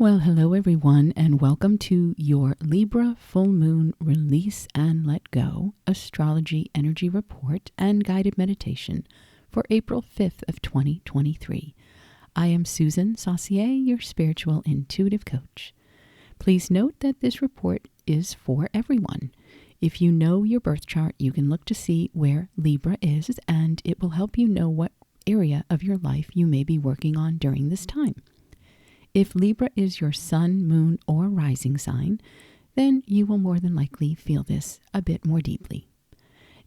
Well, hello everyone, and welcome to your Libra Full Moon Release and Let Go Astrology Energy Report and Guided Meditation for April 5th of 2023. I am Susan Saucier, your spiritual intuitive coach. Please note that this report is for everyone. If you know your birth chart, you can look to see where Libra is, and it will help you know what area of your life you may be working on during this time. If Libra is your sun, moon, or rising sign, then you will more than likely feel this a bit more deeply.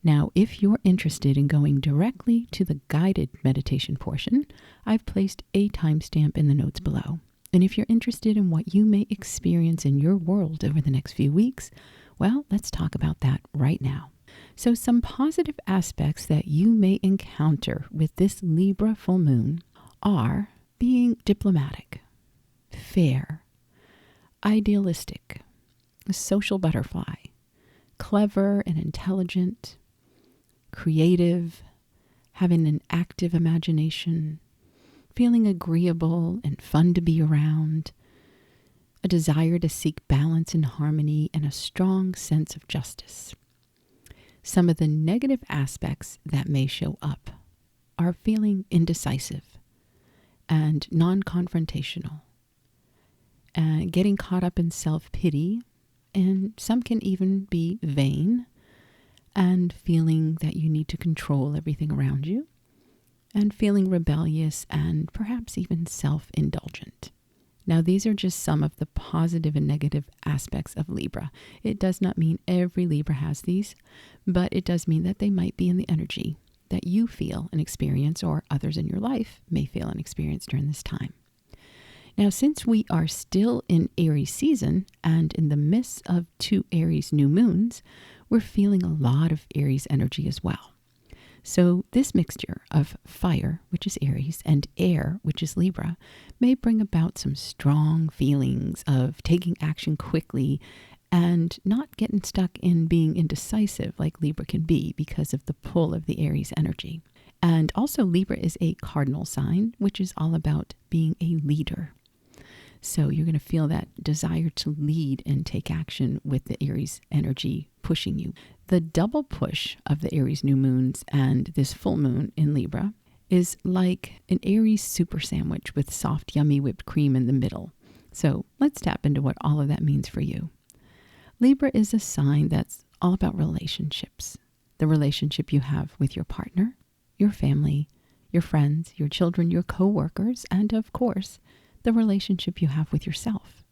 Now, if you're interested in going directly to the guided meditation portion, I've placed a timestamp in the notes below. And if you're interested in what you may experience in your world over the next few weeks, well, let's talk about that right now. So some positive aspects that you may encounter with this Libra full moon are being diplomatic, fair, idealistic, a social butterfly, clever and intelligent, creative, having an active imagination, feeling agreeable and fun to be around, a desire to seek balance and harmony, and a strong sense of justice. Some of the negative aspects that may show up are feeling indecisive and non-confrontational, getting caught up in self-pity, and some can even be vain and feeling that you need to control everything around you, and feeling rebellious and perhaps even self-indulgent. Now, these are just some of the positive and negative aspects of Libra. It does not mean every Libra has these, but it does mean that they might be in the energy that you feel and experience, or others in your life may feel and experience during this time. Now, since we are still in Aries season and in the midst of 2 Aries new moons, we're feeling a lot of Aries energy as well. So this mixture of fire, which is Aries, and air, which is Libra, may bring about some strong feelings of taking action quickly and not getting stuck in being indecisive like Libra can be because of the pull of the Aries energy. And also Libra is a cardinal sign, which is all about being a leader. So you're going to feel that desire to lead and take action with the Aries energy pushing you. The double push of the Aries new moons and this full moon in Libra is like an Aries super sandwich with soft, yummy whipped cream in the middle. So let's tap into what all of that means for you. Libra is a sign that's all about relationships. The relationship you have with your partner, your family, your friends, your children, your co-workers, and of course, the relationship you have with yourself.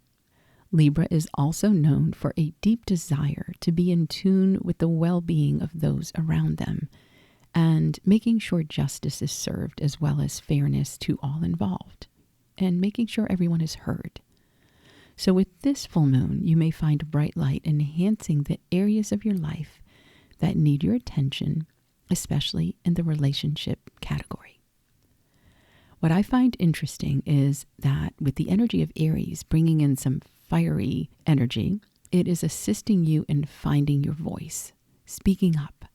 Libra is also known for a deep desire to be in tune with the well-being of those around them and making sure justice is served as well as fairness to all involved and making sure everyone is heard. So with this full moon, you may find a bright light enhancing the areas of your life that need your attention, especially in the relationship category. What I find interesting is that with the energy of Aries bringing in some fiery energy, it is assisting you in finding your voice, speaking up,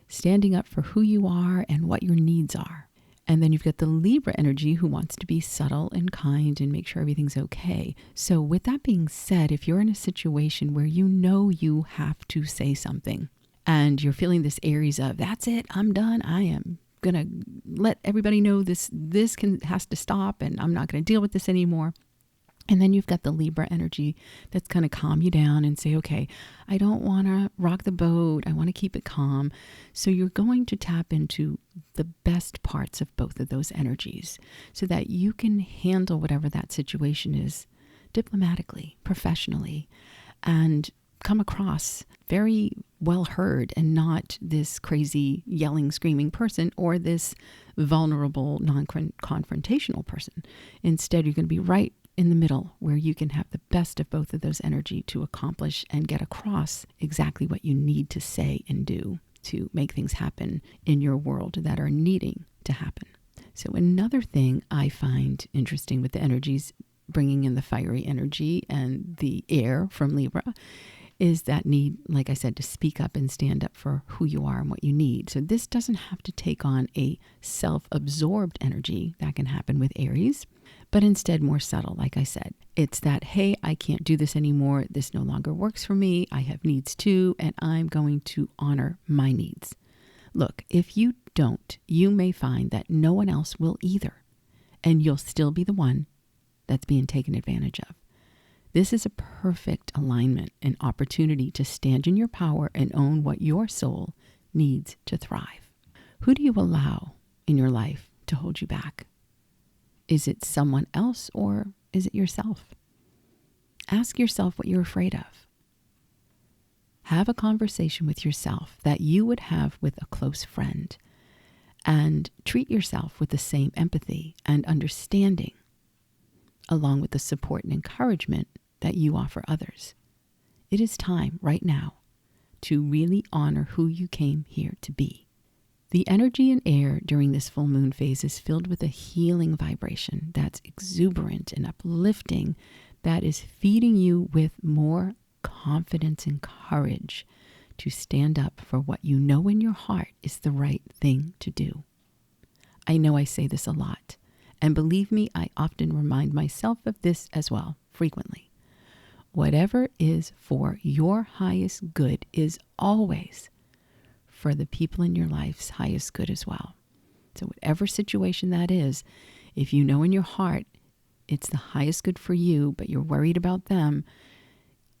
standing up for who you are and what your needs are. And then you've got the Libra energy who wants to be subtle and kind and make sure everything's okay. So with that being said, if you're in a situation where you know you have to say something and you're feeling this Aries of, that's it, I'm done, I am going to let everybody know this has to stop and I'm not going to deal with this anymore. And then you've got the Libra energy that's going to calm you down and say, okay, I don't want to rock the boat. I want to keep it calm. So you're going to tap into the best parts of both of those energies so that you can handle whatever that situation is diplomatically, professionally, and come across very well heard and not this crazy yelling, screaming person or this vulnerable, non-confrontational person. Instead, you're going to be right in the middle where you can have the best of both of those energy to accomplish and get across exactly what you need to say and do to make things happen in your world that are needing to happen. So another thing I find interesting with the energies bringing in the fiery energy and the air from Libra is that need, like I said, to speak up and stand up for who you are and what you need. So this doesn't have to take on a self-absorbed energy that can happen with Aries, but instead more subtle, like I said. It's that, hey, I can't do this anymore. This no longer works for me. I have needs too, and I'm going to honor my needs. Look, if you don't, you may find that no one else will either, and you'll still be the one that's being taken advantage of. This is a perfect alignment and opportunity to stand in your power and own what your soul needs to thrive. Who do you allow in your life to hold you back? Is it someone else or is it yourself? Ask yourself what you're afraid of. Have a conversation with yourself that you would have with a close friend, and treat yourself with the same empathy and understanding, along with the support and encouragement that you offer others. It is time right now to really honor who you came here to be. The energy in air during this full moon phase is filled with a healing vibration that's exuberant and uplifting, that is feeding you with more confidence and courage to stand up for what you know in your heart is the right thing to do. I know I say this a lot, and believe me, I often remind myself of this as well, frequently. Whatever is for your highest good is always for the people in your life's highest good as well. So whatever situation that is, if you know in your heart it's the highest good for you, but you're worried about them,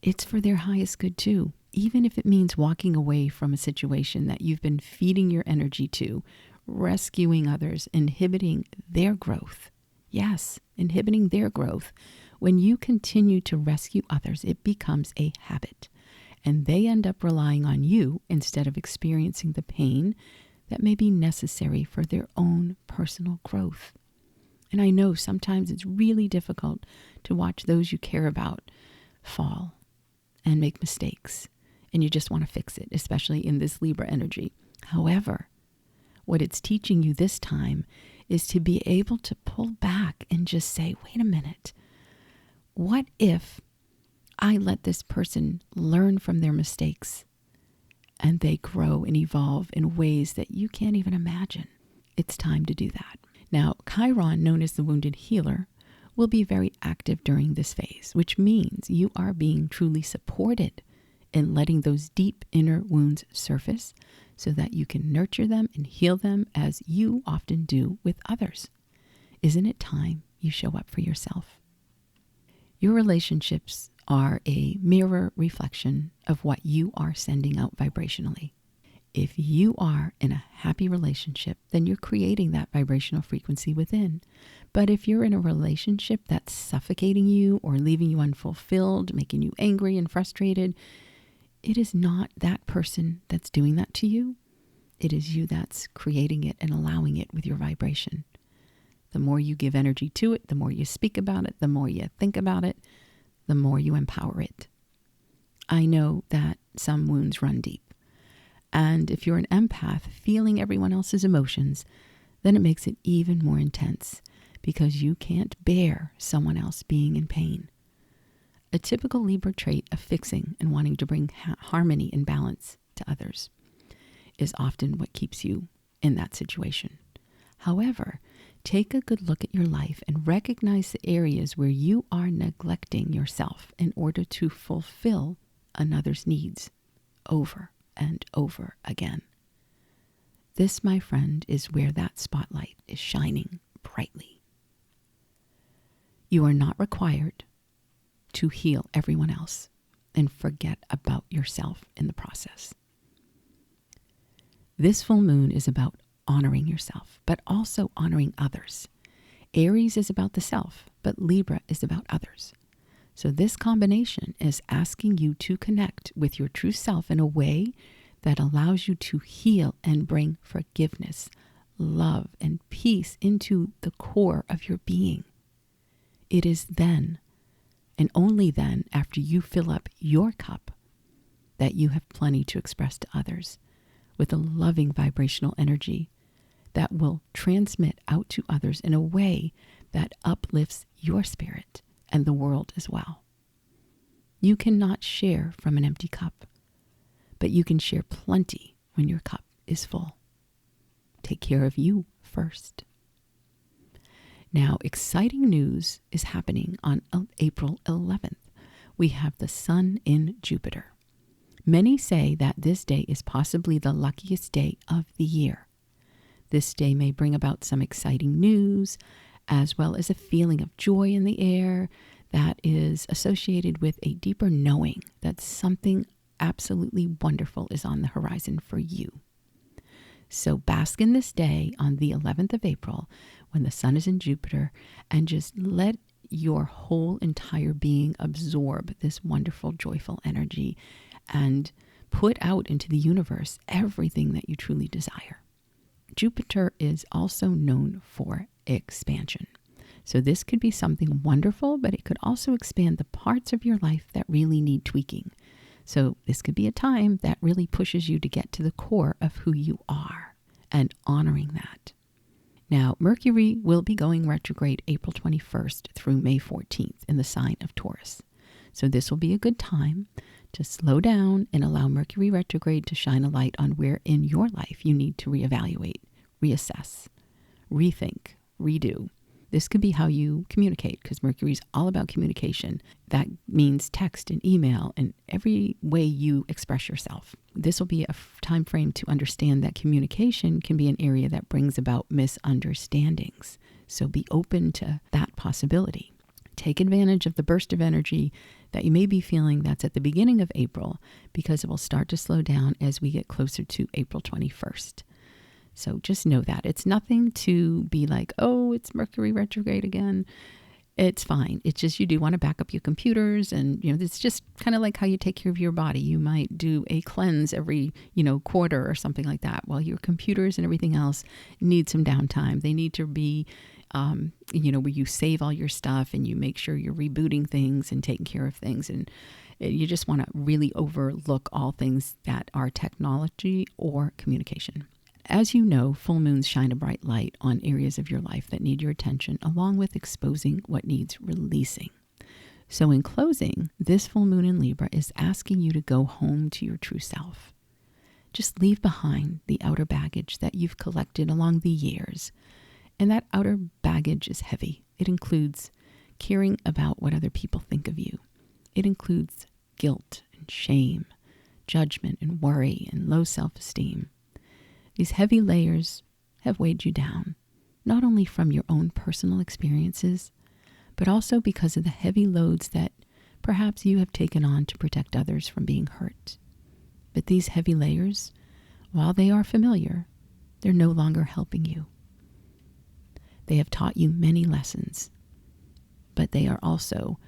it's for their highest good too. Even if it means walking away from a situation that you've been feeding your energy to, rescuing others, inhibiting their growth. Yes, inhibiting their growth. When you continue to rescue others, it becomes a habit, and they end up relying on you instead of experiencing the pain that may be necessary for their own personal growth. And I know sometimes it's really difficult to watch those you care about fall and make mistakes, and you just want to fix it, especially in this Libra energy. However, what it's teaching you this time is to be able to pull back and just say, wait a minute, what if I let this person learn from their mistakes and they grow and evolve in ways that you can't even imagine? It's time to do that. Now, Chiron, known as the wounded healer, will be very active during this phase, which means you are being truly supported in letting those deep inner wounds surface so that you can nurture them and heal them as you often do with others. Isn't it time you show up for yourself? Your relationships are a mirror reflection of what you are sending out vibrationally. If you are in a happy relationship, then you're creating that vibrational frequency within. But if you're in a relationship that's suffocating you or leaving you unfulfilled, making you angry and frustrated, it is not that person that's doing that to you. It is you that's creating it and allowing it with your vibration. The more you give energy to it, the more you speak about it, the more you think about it, the more you empower it. I know that some wounds run deep. And if you're an empath feeling everyone else's emotions, then it makes it even more intense because you can't bear someone else being in pain. A typical Libra trait of fixing and wanting to bring harmony and balance to others is often what keeps you in that situation. However, take a good look at your life and recognize the areas where you are neglecting yourself in order to fulfill another's needs over and over again. This, my friend, is where that spotlight is shining brightly. You are not required to heal everyone else and forget about yourself in the process. This full moon is about honoring yourself, but also honoring others. Aries is about the self, but Libra is about others. So this combination is asking you to connect with your true self in a way that allows you to heal and bring forgiveness, love, and peace into the core of your being. It is then, and only then, after you fill up your cup, that you have plenty to express to others with a loving vibrational energy that will transmit out to others in a way that uplifts your spirit and the world as well. You cannot share from an empty cup, but you can share plenty when your cup is full. Take care of you first. Now, exciting news is happening on April 11th. We have the sun in Jupiter. Many say that this day is possibly the luckiest day of the year. This day may bring about some exciting news, as well as a feeling of joy in the air that is associated with a deeper knowing that something absolutely wonderful is on the horizon for you. So bask in this day on the 11th of April when the sun is in Jupiter, and just let your whole entire being absorb this wonderful, joyful energy and put out into the universe everything that you truly desire. Jupiter is also known for expansion. So this could be something wonderful, but it could also expand the parts of your life that really need tweaking. So this could be a time that really pushes you to get to the core of who you are and honoring that. Now, Mercury will be going retrograde April 21st through May 14th in the sign of Taurus. So this will be a good time to slow down and allow Mercury retrograde to shine a light on where in your life you need to reevaluate, reassess, rethink, redo. This could be how you communicate, because Mercury is all about communication. That means text and email and every way you express yourself. This will be a time frame to understand that communication can be an area that brings about misunderstandings. So be open to that possibility. Take advantage of the burst of energy that you may be feeling that's at the beginning of April, because it will start to slow down as we get closer to April 21st. So just know that. It's nothing to be like, oh, it's Mercury retrograde again. It's fine. It's just you do want to back up your computers, and it's just kind of like how you take care of your body. You might do a cleanse every quarter or something like that. Well, your computers and everything else need some downtime. They need to be where you save all your stuff and you make sure you're rebooting things and taking care of things, and you just want to really overlook all things that are technology or communication. As you know, full moons shine a bright light on areas of your life that need your attention, along with exposing what needs releasing. So in closing, this full moon in Libra is asking you to go home to your true self. Just leave behind the outer baggage that you've collected along the years. And that outer baggage is heavy. It includes caring about what other people think of you. It includes guilt and shame, judgment and worry and low self-esteem. These heavy layers have weighed you down, not only from your own personal experiences, but also because of the heavy loads that perhaps you have taken on to protect others from being hurt. But these heavy layers, while they are familiar, they're no longer helping you. They have taught you many lessons, but they are also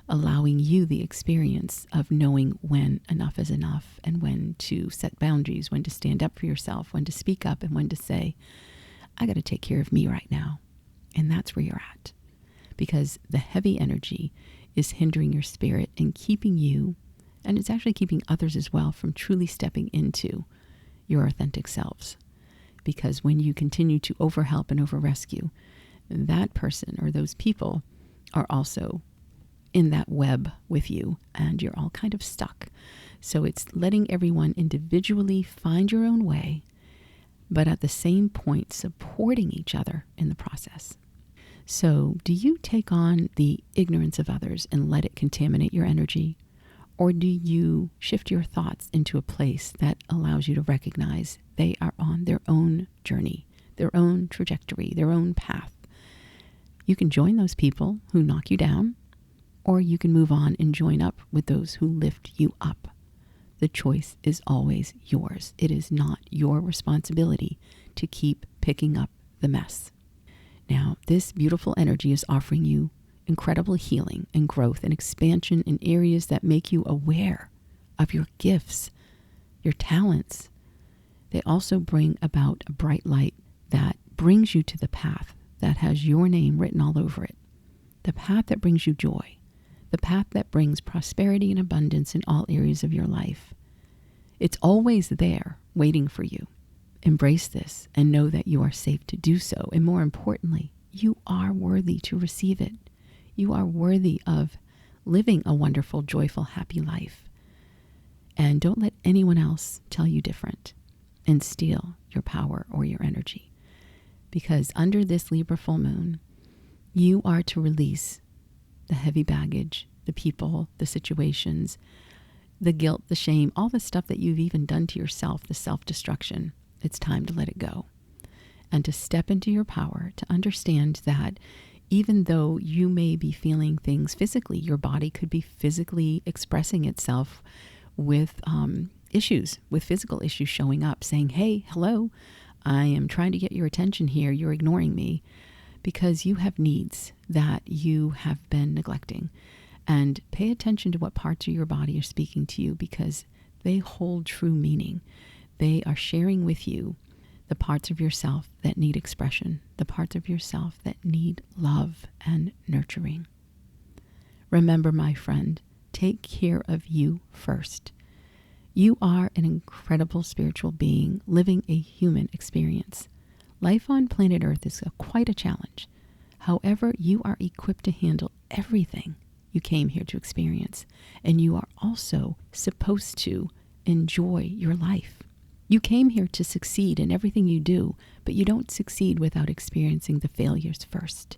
allowing you the experience of knowing when enough is enough, and when to set boundaries, when to stand up for yourself, when to speak up, and when to say, I got to take care of me right now. And that's where you're at, because the heavy energy is hindering your spirit and keeping you, and it's actually keeping others as well, from truly stepping into your authentic selves. Because when you continue to overhelp and over-rescue, that person or those people are also in that web with you, and you're all kind of stuck. So it's letting everyone individually find your own way, but at the same point supporting each other in the process. So do you take on the ignorance of others and let it contaminate your energy? Or do you shift your thoughts into a place that allows you to recognize they are on their own journey, their own trajectory, their own path? You can join those people who knock you down, or you can move on and join up with those who lift you up. The choice is always yours. It is not your responsibility to keep picking up the mess. Now, this beautiful energy is offering you incredible healing and growth and expansion in areas that make you aware of your gifts, your talents. They also bring about a bright light that brings you to the path that has your name written all over it. The path that brings you joy. The path that brings prosperity and abundance in all areas of your life. It's always there, waiting for you. Embrace this and know that you are safe to do so. And more importantly, you are worthy to receive it. You are worthy of living a wonderful, joyful, happy life. And don't let anyone else tell you different and steal your power or your energy. Because under this Libra full moon, you are to release the heavy baggage, the people, the situations, the guilt, the shame, all the stuff that you've even done to yourself, the self-destruction. It's time to let it go. And to step into your power, to understand that even though you may be feeling things physically, your body could be physically expressing itself with issues, with physical issues showing up, saying, hey, hello, I am trying to get your attention here. You're ignoring me, because you have needs that you have been neglecting. And pay attention to what parts of your body are speaking to you, because they hold true meaning. They are sharing with you the parts of yourself that need expression, the parts of yourself that need love and nurturing. Remember, my friend, take care of you first. You are an incredible spiritual being living a human experience. Life on planet Earth is quite a challenge. However, you are equipped to handle everything you came here to experience, and you are also supposed to enjoy your life. You came here to succeed in everything you do, but you don't succeed without experiencing the failures first.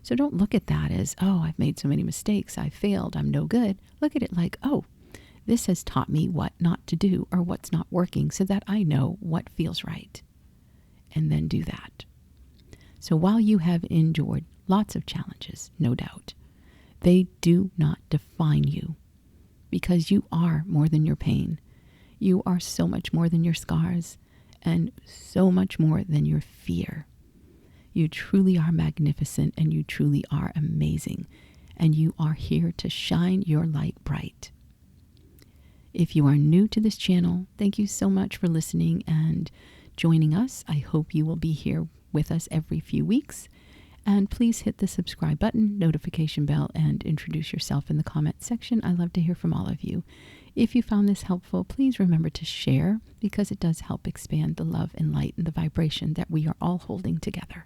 So don't look at that as, oh, I've made so many mistakes, I failed, I'm no good. Look at it like, oh, this has taught me what not to do or what's not working, so that I know what feels right. And then do that. So while you have endured lots of challenges, no doubt, they do not define you, because you are more than your pain. You are so much more than your scars, and so much more than your fear. You truly are magnificent, and you truly are amazing, and you are here to shine your light bright. If you are new to this channel, thank you so much for listening and joining us. I hope you will be here with us every few weeks. And please hit the subscribe button, notification bell, and introduce yourself in the comment section. I love to hear from all of you. If you found this helpful, please remember to share, because it does help expand the love and light and the vibration that we are all holding together.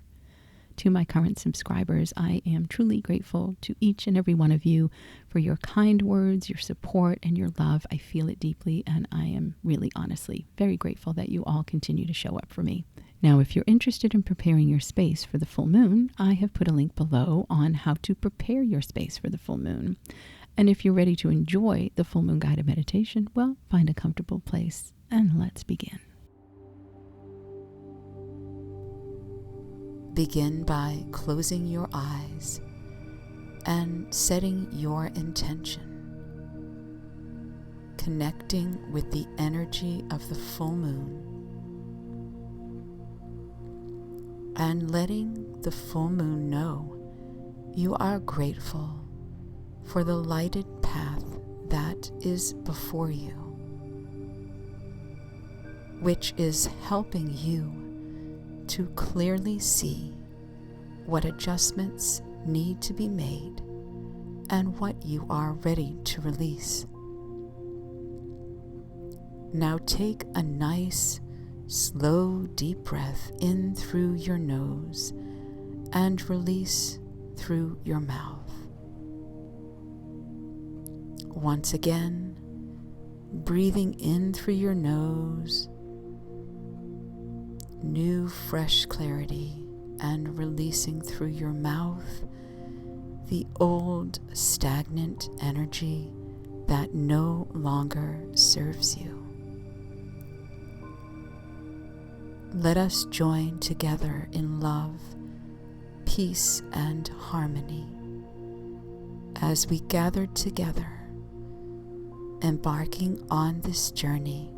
To my current subscribers, I am truly grateful to each and every one of you for your kind words, your support, and your love. I feel it deeply, and I am really, honestly, very grateful that you all continue to show up for me. Now, if you're interested in preparing your space for the full moon, I have put a link below on how to prepare your space for the full moon. And if you're ready to enjoy the full moon guided meditation, well, find a comfortable place and let's begin. Begin by closing your eyes and setting your intention, connecting with the energy of the full moon, and letting the full moon know you are grateful for the lighted path that is before you, which is helping you to clearly see what adjustments need to be made and what you are ready to release. Now take a nice, slow, deep breath in through your nose and release through your mouth. Once again, breathing in through your nose, new fresh clarity, and releasing through your mouth the old stagnant energy that no longer serves you. Let us join together in love, peace, and harmony as we gather together, embarking on this journey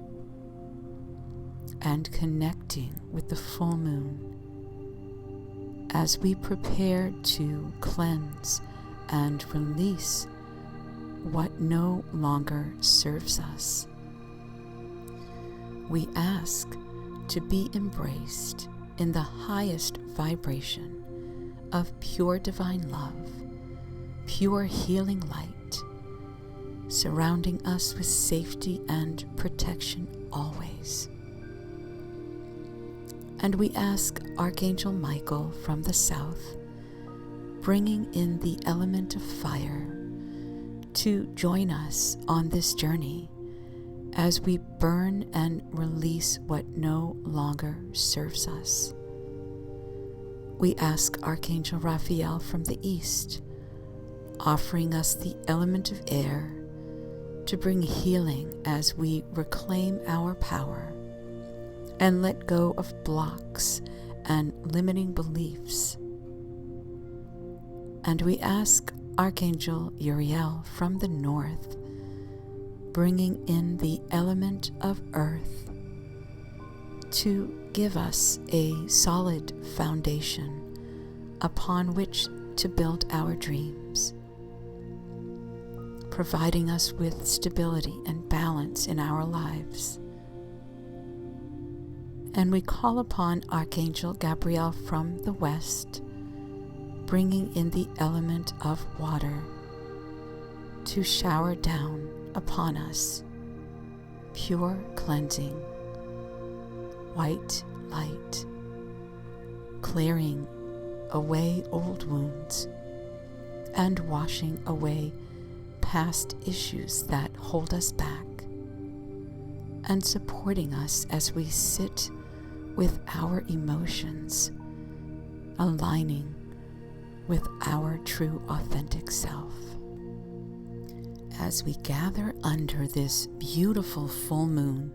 and connecting with the full moon as we prepare to cleanse and release what no longer serves us. We ask to be embraced in the highest vibration of pure divine love, pure healing light, surrounding us with safety and protection always. And we ask Archangel Michael from the south, bringing in the element of fire, to join us on this journey as we burn and release what no longer serves us. We ask Archangel Raphael from the east, offering us the element of air, to bring healing as we reclaim our power and let go of blocks and limiting beliefs. And we ask Archangel Uriel from the north, bringing in the element of earth to give us a solid foundation upon which to build our dreams, providing us with stability and balance in our lives. And we call upon Archangel Gabriel from the west, bringing in the element of water to shower down upon us pure cleansing, white light, clearing away old wounds and washing away past issues that hold us back, and supporting us as we sit with our emotions, aligning with our true authentic self. As we gather under this beautiful full moon,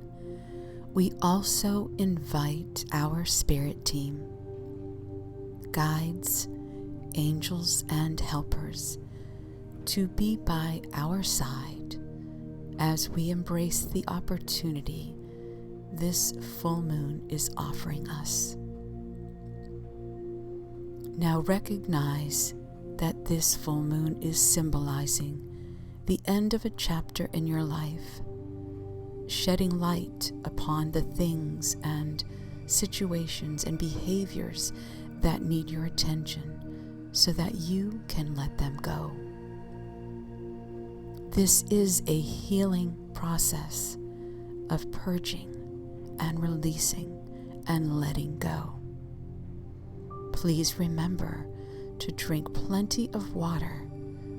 we also invite our spirit team, guides, angels, and helpers to be by our side as we embrace the opportunity this full moon is offering us. Now recognize that this full moon is symbolizing the end of a chapter in your life, shedding light upon the things and situations and behaviors that need your attention so that you can let them go. This is a healing process of purging and releasing and letting go. Please remember to drink plenty of water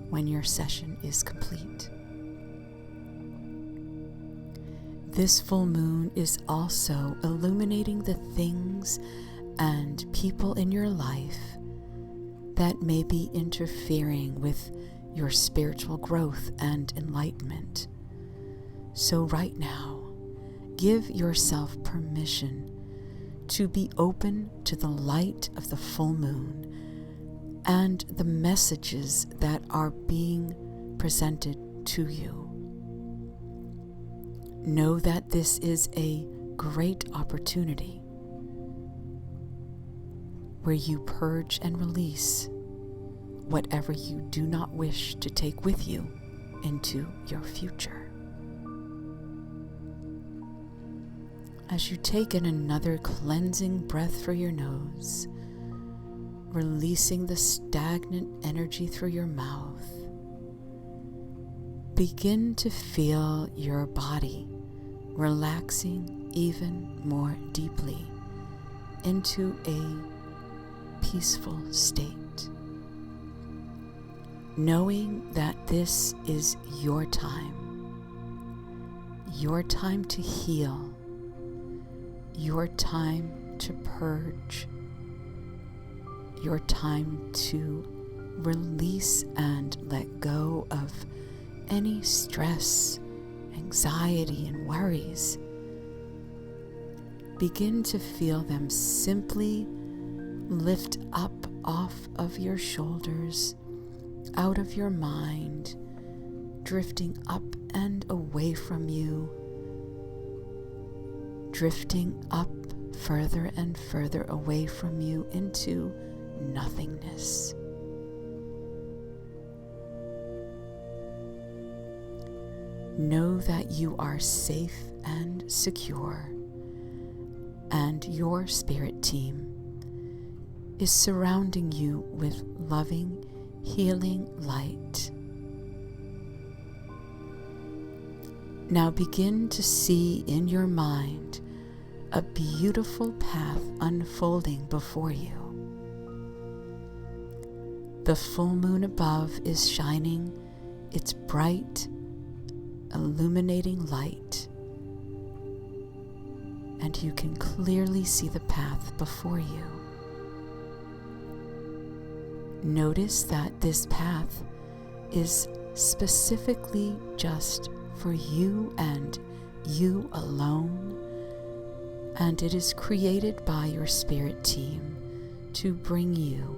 when your session is complete. This full moon is also illuminating the things and people in your life that may be interfering with your spiritual growth and enlightenment. So right now, give yourself permission to be open to the light of the full moon and the messages that are being presented to you. Know that this is a great opportunity where you purge and release whatever you do not wish to take with you into your future. As you take in another cleansing breath through your nose, releasing the stagnant energy through your mouth, begin to feel your body relaxing even more deeply into a peaceful state, knowing that this is your time to heal, your time to purge, your time to release and let go of any stress, anxiety, and worries. Begin to feel them simply lift up off of your shoulders, out of your mind, drifting up and away from you, drifting up further and further away from you into nothingness. Know that you are safe and secure, and your spirit team is surrounding you with loving, healing light. Now begin to see in your mind a beautiful path unfolding before you. The full moon above is shining its bright, illuminating light, and you can clearly see the path before you. Notice that this path is specifically just for you and you alone, and it is created by your spirit team to bring you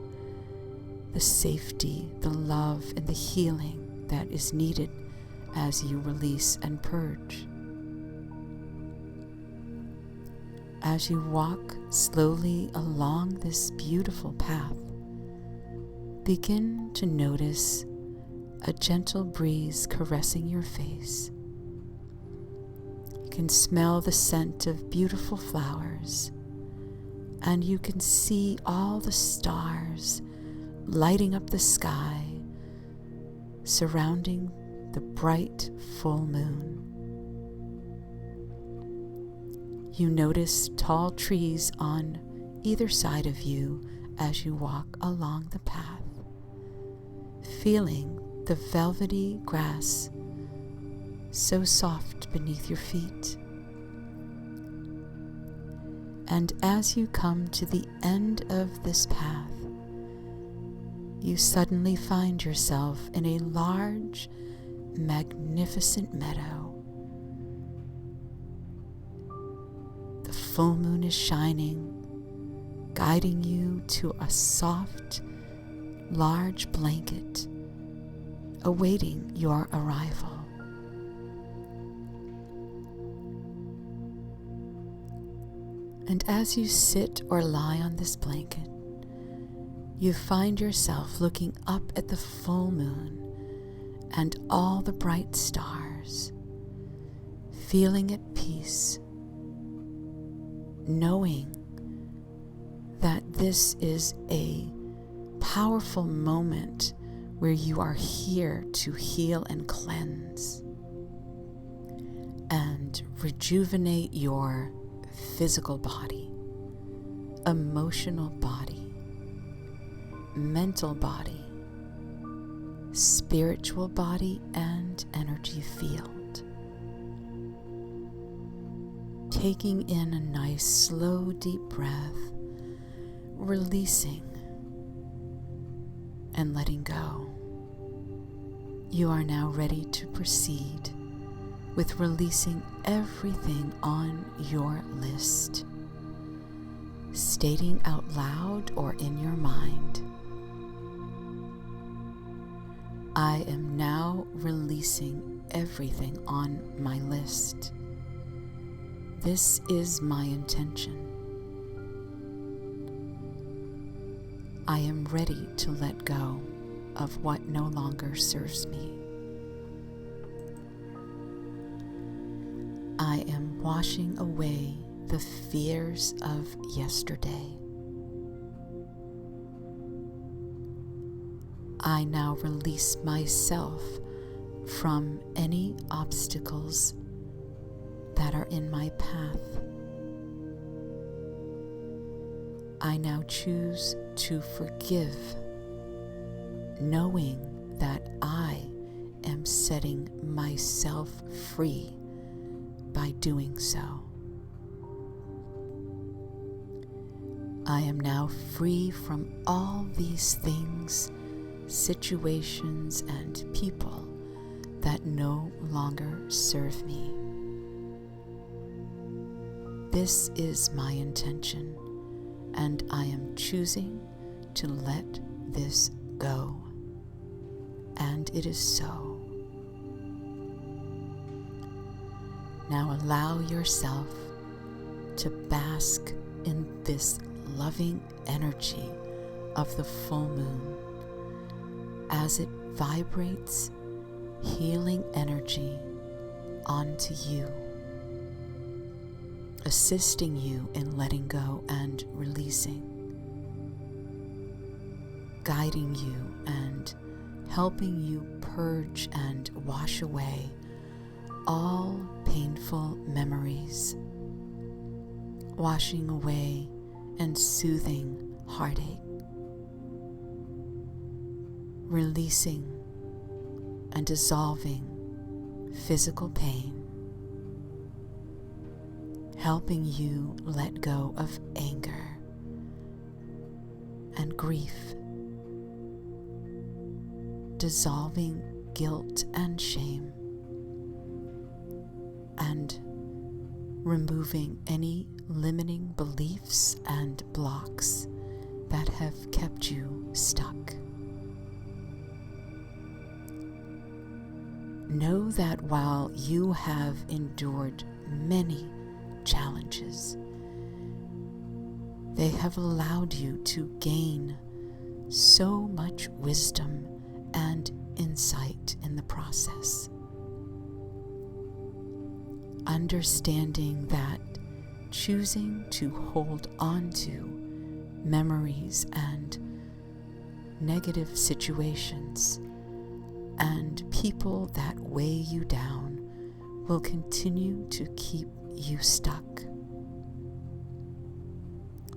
the safety, the love, and the healing that is needed as you release and purge. As you walk slowly along this beautiful path, begin to notice a gentle breeze caressing your face. You can smell the scent of beautiful flowers, and you can see all the stars lighting up the sky, surrounding the bright full moon. You notice tall trees on either side of you as you walk along the path, feeling the velvety grass so soft beneath your feet. And as you come to the end of this path, you suddenly find yourself in a large, magnificent meadow. The full moon is shining, guiding you to a soft, large blanket awaiting your arrival. And as you sit or lie on this blanket, you find yourself looking up at the full moon and all the bright stars, feeling at peace, knowing that this is a powerful moment where you are here to heal and cleanse and rejuvenate your physical body, emotional body, mental body, spiritual body, and energy field. Taking in a nice, slow, deep breath, releasing and letting go. You are now ready to proceed with releasing everything on your list, stating out loud or in your mind, I am now releasing everything on my list. This is my intention. I am ready to let go of what no longer serves me. I am washing away the fears of yesterday. I now release myself from any obstacles that are in my path. I now choose to forgive, knowing that I am setting myself free by doing so. I am now free from all these things, situations, and people that no longer serve me. This is my intention, and I am choosing to let this go. And it is so. Now allow yourself to bask in this loving energy of the full moon as it vibrates healing energy onto you, assisting you in letting go and releasing, guiding you and helping you purge and wash away all painful memories, washing away and soothing heartache, releasing and dissolving physical pain, helping you let go of anger and grief, dissolving guilt and shame, and removing any limiting beliefs and blocks that have kept you stuck. Know that while you have endured many challenges, they have allowed you to gain so much wisdom and insight in the process. Understanding that choosing to hold on to memories and negative situations and people that weigh you down will continue to keep you stuck.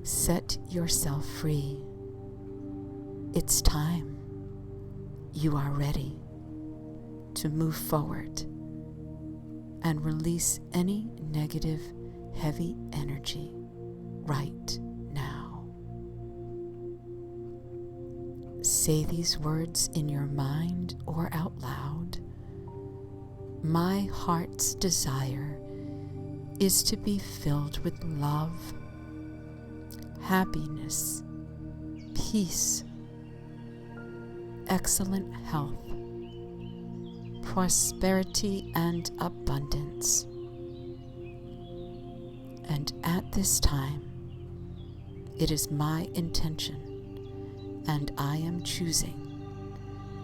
Set yourself free. It's time. You are ready to move forward and release any negative, heavy energy right now. Say these words in your mind or out loud. My heart's desire is to be filled with love, happiness, peace, excellent health, prosperity, and abundance. And at this time, it is my intention, and I am choosing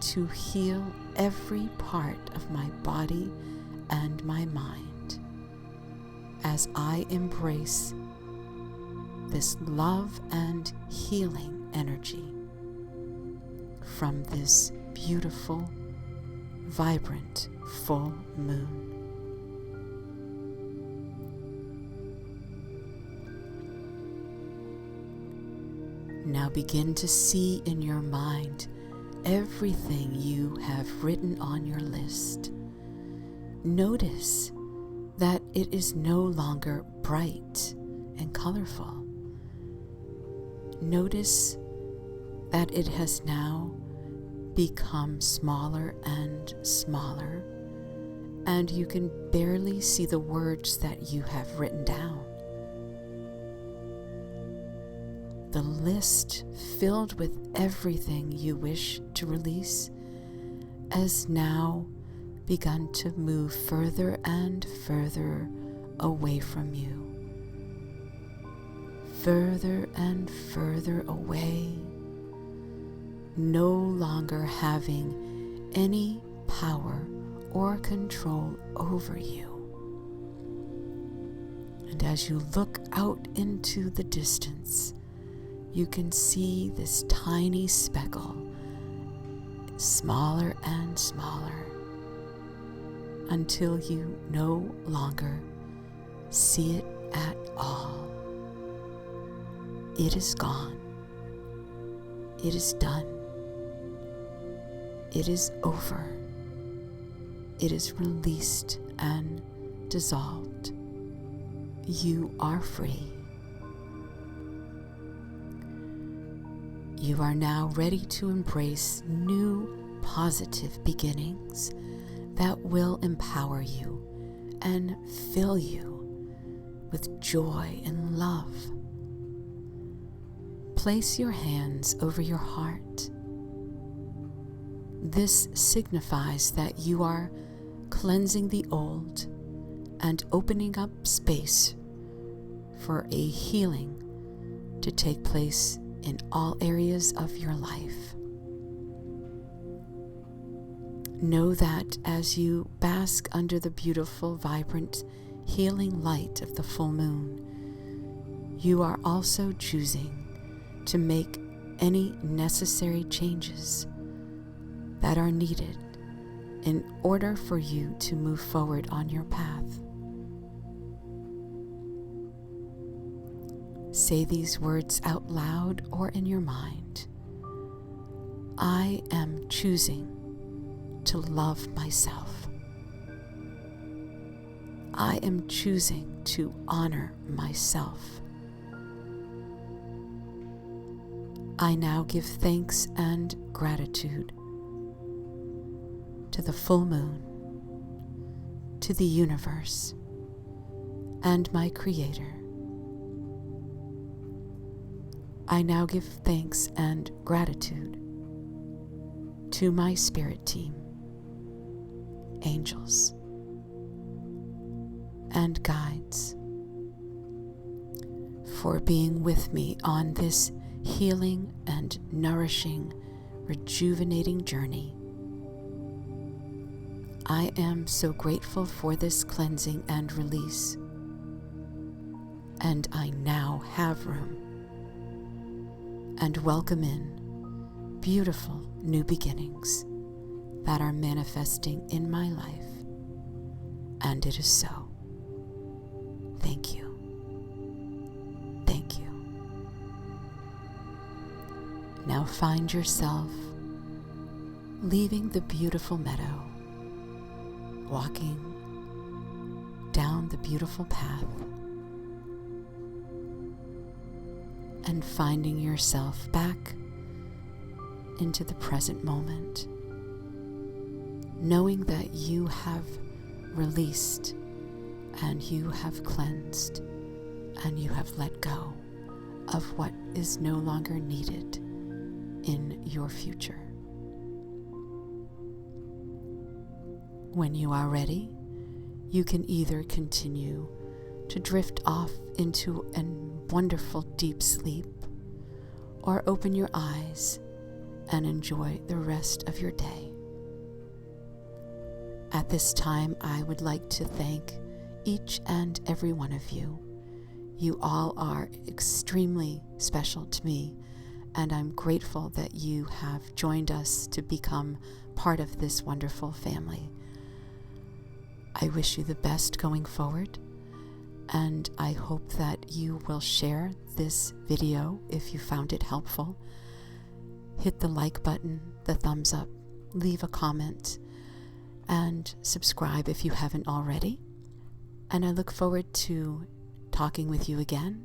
to heal every part of my body and my mind as I embrace this love and healing energy from this beautiful, vibrant full moon. Now begin to see in your mind everything you have written on your list. Notice that it is no longer bright and colorful. Notice that it has now become smaller and smaller, and you can barely see the words that you have written down. The list filled with everything you wish to release has now begun to move further and further away from you. Further and further away, no longer having any power or control over you. And as you look out into the distance, you can see this tiny speckle, smaller and smaller, until you no longer see it at all. It is gone. It is done. It is over. It is released and dissolved. You are free. You are now ready to embrace new positive beginnings that will empower you and fill you with joy and love. Place your hands over your heart. This signifies that you are cleansing the old and opening up space for a healing to take place in all areas of your life. Know that as you bask under the beautiful, vibrant, healing light of the full moon, you are also choosing to make any necessary changes that are needed in order for you to move forward on your path. Say these words out loud or in your mind. I am choosing to love myself. I am choosing to honor myself. I now give thanks and gratitude to the full moon, to the universe, and my Creator. I now give thanks and gratitude to my spirit team, angels, and guides for being with me on this healing and nourishing, rejuvenating journey. I am so grateful for this cleansing and release, and I now have room and welcome in beautiful new beginnings that are manifesting in my life, and it is so. Thank you. Thank you. Now find yourself leaving the beautiful meadow, walking down the beautiful path, and finding yourself back into the present moment, knowing that you have released and you have cleansed and you have let go of what is no longer needed in your future. When you are ready, you can either continue to drift off into a wonderful deep sleep, or open your eyes and enjoy the rest of your day. At this time, I would like to thank each and every one of you. You all are extremely special to me, and I'm grateful that you have joined us to become part of this wonderful family. I wish you the best going forward, and I hope that you will share this video if you found it helpful. Hit the like button, the thumbs up, leave a comment, and subscribe if you haven't already. And I look forward to talking with you again